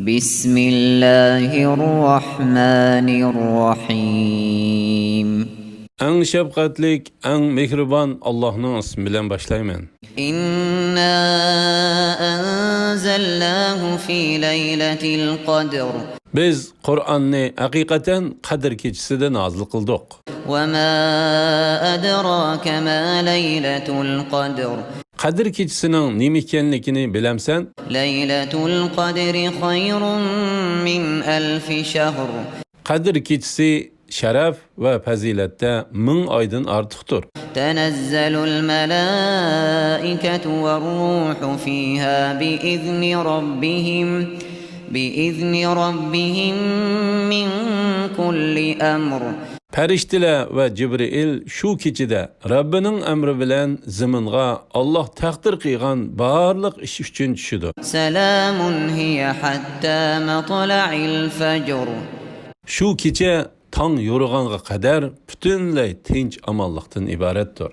بسم الله الرحمن الرحيم Eng şefkatlik, eng mehriban Allah'ın ismi bilen başlayman. إنا أنزلناه في ليلة القدر Biz Kur'an'ı hakikaten Kadir keçisinde nazil kıldık. وما أدراك ما ليلة القدر Kadir keçisinin nima ekanligini bilemsen? ليلة القدر خير من ألف شهر Kadir keçisi şeref ve fazilette 1000 aydan artıqdır. تنزل الملائكة والروح فيها بإذن ربهم من كل أمر Periştiler ve Cibril şu keçide Rabbinin emri bilen ziminga Allah takdir kıygan barlıq iş üçün düşüdü. سلام هي حتى مطلع الفجر Şu keçe tan yoruğanğa kadar bütünley tinç amallıqdan ibarettir.